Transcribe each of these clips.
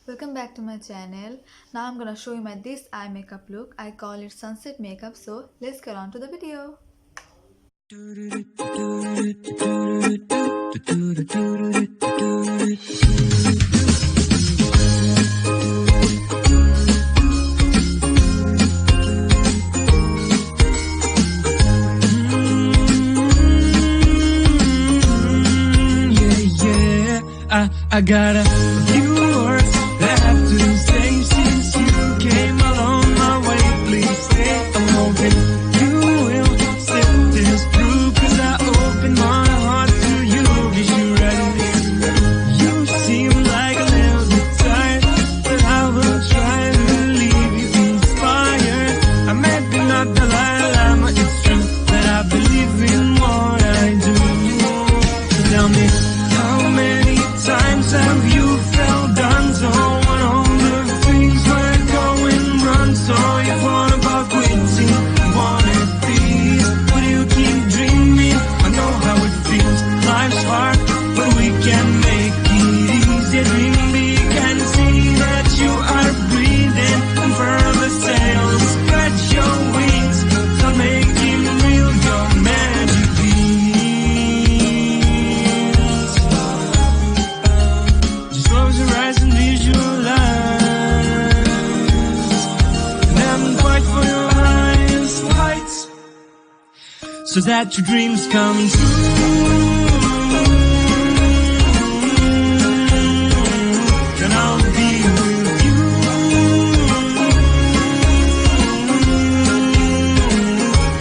Welcome back to my channel. Now I'm gonna show you my this eye makeup look. I call it sunset makeup, so let's get on to the video. I got a few words that I have to say since you came along my way. Please stay. I'm hoping you will sit this through, 'cause I open my heart to you. Is you ready? You seem like a little bit tired, but I will try to leave you inspired. I may be not the Dalai Lama, it's true that I believe in what I do. So tell me, how many times have you felt done so when all the things were going wrong? So you thought about quitting, you wanted peace, but you keep dreaming. I know how it feels, life's hard, but we can make it easier. Dream big and see that you are breathing, and furl the sails, spread your wings, start making real your magic beams. Just close your eyes and visualize, and then fight for your highest heights, so that your dreams come true. Then I'll be with you.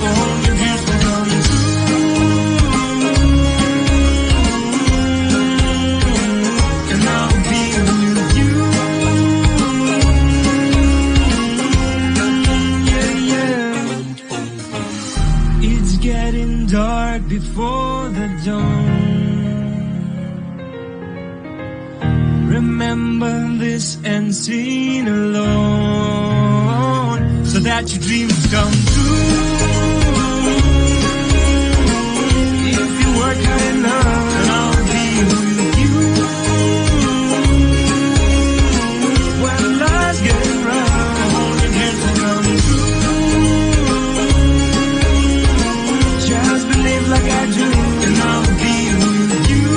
All your dreams will come true. And I'll be with you. Yeah, yeah. It's getting dark before the dawn. Remember this and sing alone, so that your dreams come true. If you work hard enough, then I'll be with you. When life's getting rough, all your dreams will come true. Just believe like I do, and I'll be with you.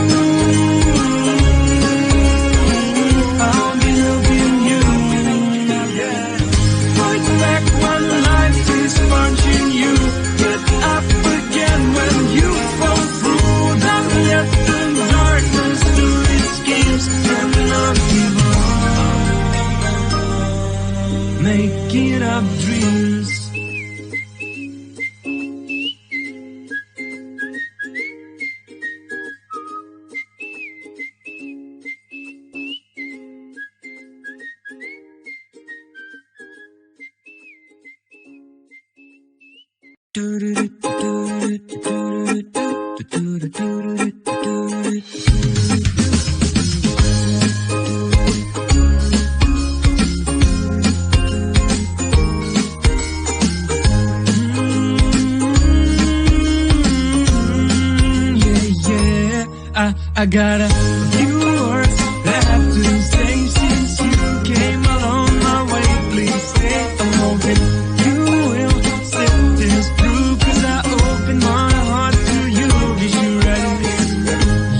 I'll be helping you. Fight back when life is punching you. Get up again when you fall through. Don't let the darkness do its games and not give up. Making up dreams. I got a few words that I have to say since you came along my way. Please stay. I'm hoping you will sit this through, 'cause I open my heart to you. Is you ready?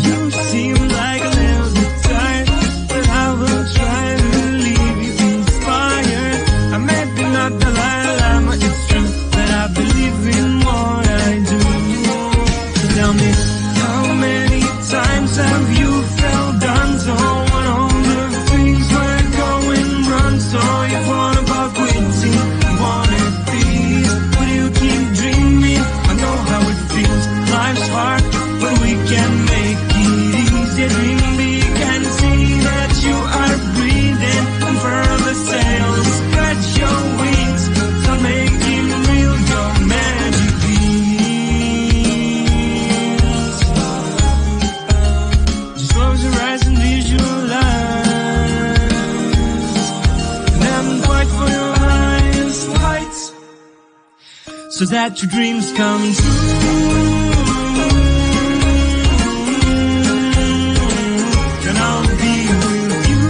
You seem like a little bit tired, but I will try to leave you inspired. I may be not the Dalai Lama, it's true that I believe in what I do. So tell me, how many times have you felt done so when all the things were going wrong? So you thought about quitting, you wanted peace, but you keep dreaming. I know how it feels, life's hard, but we can make it easier. Dream big and see that you are breathing, and furl the sails, spread your wings, start making real your magic beams. Just close your eyes and visualize, and then fight for your highest heights, so that your dreams come true. And I'll be with you.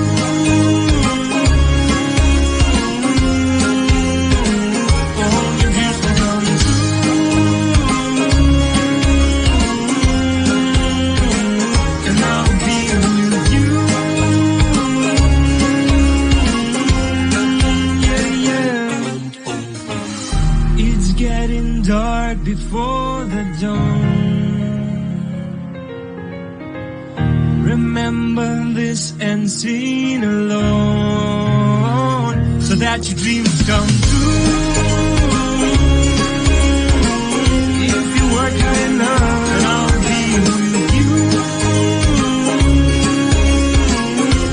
and seen alone, so that your dreams come true. If you work hard enough, and I'll be with you.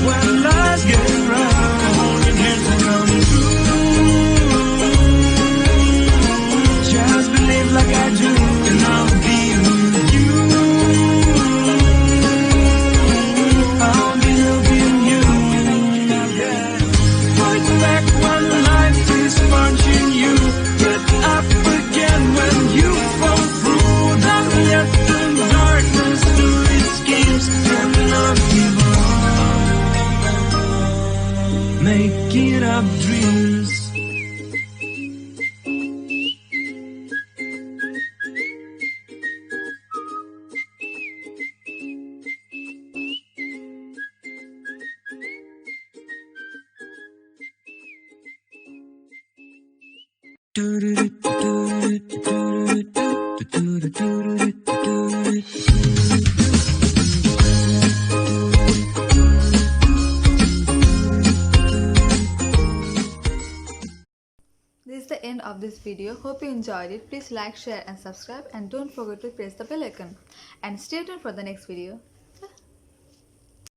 When life's getting rough, hold your dreams will come true. Just believe like I do, and I'll be with you. I'll be helping you. Fight back when life is punching you. Get up again when you fall through. Don't let the darkness do its schemes and not give up. Making up dreams. This is the end of this video. Hope you enjoyed it. Please like, share and subscribe, and don't forget to press the bell icon. And stay tuned for the next video.